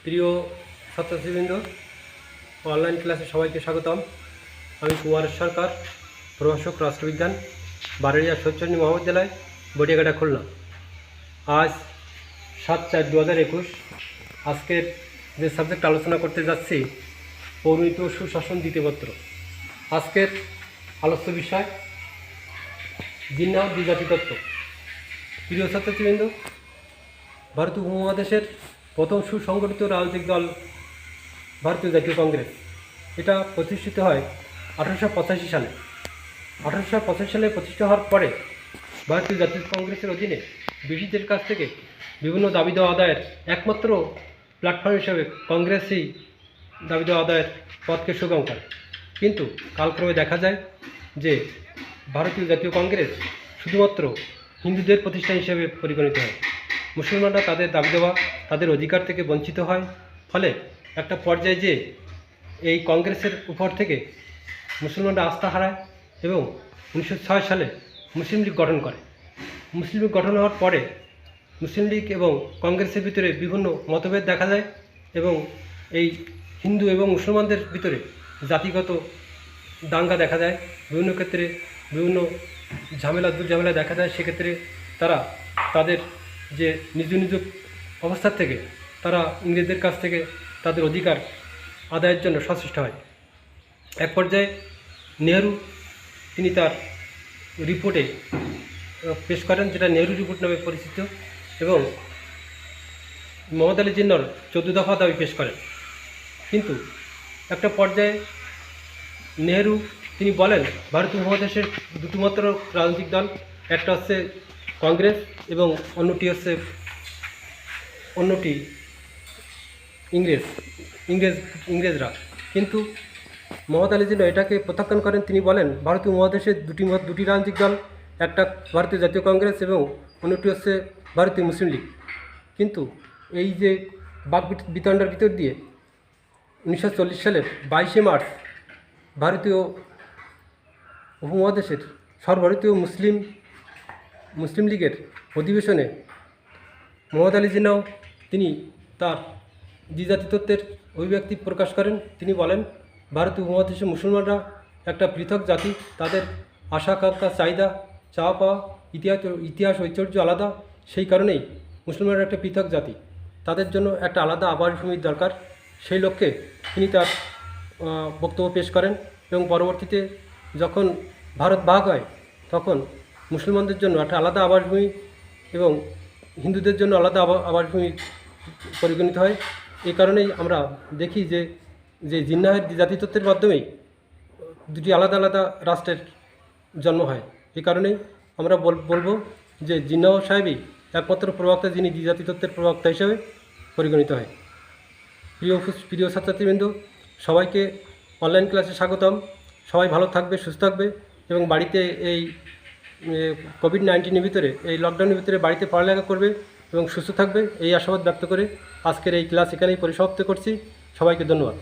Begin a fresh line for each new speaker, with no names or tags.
প্রিয় ছাত্রছাত্রীবৃন্দ, অনলাইন ক্লাসে সবাইকে স্বাগতম। আমি কুমার সরকার, প্রভাষক রাষ্ট্রবিজ্ঞান, বারুইয়া সৈয়দচন্ডী মহাবিদ্যালয়, বটিয়াঘাটা, খুলনা। আজ 7/4/2021। আজকের যে সাবজেক্ট আলোচনা করতে যাচ্ছি, পৌরনীতি ও সুশাসন দ্বিতীয় পত্র। আজকের আলোচ্য বিষয় জিন্নাহ দ্বিজাতি তত্ত্ব। প্রিয় ছাত্রছাত্রীবৃন্দ, ভারতীয় উপমহাদেশের প্রথম সুসংগঠিত রাজনৈতিক দল ভারতীয় জাতীয় কংগ্রেস। এটা প্রতিষ্ঠিত হয় 1885 সালে। 1885 সালে প্রতিষ্ঠা হওয়ার পরে ভারতীয় জাতীয় কংগ্রেসের অধীনে ব্রিটিশদের কাছ থেকে বিভিন্ন দাবি দেওয়া আদায়ের একমাত্র প্ল্যাটফর্ম হিসেবে কংগ্রেসই দাবি দেওয়া আদায়ের পথকে সুগম করে। কিন্তু কালক্রমে দেখা যায় যে ভারতীয় জাতীয় কংগ্রেস শুধুমাত্র হিন্দুদের প্রতিষ্ঠান হিসেবে পরিগণিত হয়। মুসলমানরা তাদের দাবি দেওয়া, তাদের অধিকার থেকে বঞ্চিত হয়। ফলে একটা পর্যায়ে যে এই কংগ্রেসের উপর থেকে মুসলমানরা আস্থা হারায় এবং 1906 সালে মুসলিম লীগ গঠন করে। মুসলিম লীগ গঠন হওয়ার পরে মুসলিম লীগ এবং কংগ্রেসের ভিতরে বিভিন্ন মতভেদ দেখা যায় এবং এই হিন্দু এবং মুসলমানদের ভিতরে জাতিগত দাঙ্গা দেখা যায়। বিভিন্ন ক্ষেত্রে বিভিন্ন দুর্ঝামেলা দেখা যায়। সেক্ষেত্রে তারা তাদের যে নিজ নিজ অবস্থার থেকে তারা ইংরেজদের কাছ থেকে তাদের অধিকার আদায়ের জন্য সচেষ্ট হয়। এক পর্যায়ে নেহরু তিনি তার রিপোর্টে পেশ করেন, যেটা নেহরু রিপোর্ট নামে পরিচিত, এবং মোহাম্মদ আলী জিন্নাহর 14 দফা দাবি পেশ করেন। কিন্তু একটা পর্যায়ে নেহরু তিনি বলেন, ভারতীয় উপমহাদেশের দুটি মাত্র রাজনৈতিক দল, একটা হচ্ছে কংগ্রেস এবং অন্যটি ইংরেজরা। কিন্তু মোহাম্মদ আলী জিন্নাহ এটাকে প্রত্যাখ্যান করেন। তিনি বলেন, ভারতীয় উপমহাদেশের দুটি রাজনৈতিক দল, একটা ভারতীয় জাতীয় কংগ্রেস এবং অন্যটি হচ্ছে ভারতীয় মুসলিম লীগ। কিন্তু এই যে বাক বিতণ্ডার ভিতর দিয়ে 1940 সালের 22শে মার্চ ভারতীয় উপমহাদেশের সর্বভারতীয় মুসলিম লীগের অধিবেশনে মোহাম্মদ আলী জিন্নাহ তিনি তার দ্বিজাতি তত্ত্বের অভিব্যক্তি প্রকাশ করেন। তিনি বলেন, ভারতীয় উপমহাদেশের মুসলমানরা একটা পৃথক জাতি, তাদের আশা আকাঙ্ক্ষা, চাহিদা, চাওয়া পাওয়া, ইতিহাস ঐতিহ্য আলাদা। সেই কারণেই মুসলমানরা একটা পৃথক জাতি, তাদের জন্য একটা আলাদা আবাসভূমির দরকার। সেই লক্ষ্যে তিনি তার বক্তব্য পেশ করেন এবং পরবর্তীতে যখন ভারত ভাগ হয় তখন মুসলমানদের জন্য একটা আলাদা আবাসভূমি এবং হিন্দুদের জন্য আলাদা আবাসভূমি পরিগণিত হয়। এই কারণেই আমরা দেখি যে জিন্নাহের দ্বিজাতি তত্ত্বের মাধ্যমেই দুটি আলাদা আলাদা রাষ্ট্রের জন্ম হয়। এই কারণেই আমরা বলবো যে জিন্নাহ সাহেবই একমাত্র প্রবক্তা যিনি দ্বিজাতি তত্ত্বের প্রবক্তা হিসেবে পরিগণিত হয়। প্রিয় ছাত্রছাত্রীবৃন্দ, সবাইকে অনলাইন ক্লাসে স্বাগতম। সবাই ভালো থাকবে, সুস্থ থাকবে এবং বাড়িতে এই কোভিড-19 ভিতরে, এই লকডাউনের ভিতরে বাড়িতে পড়ালেখা করবে এবং সুস্থ থাকবে, এই আশাবাদ ব্যক্ত করে আজকের এই ক্লাস এখানেই পরিসমাপ্ত করছি। সবাইকে ধন্যবাদ।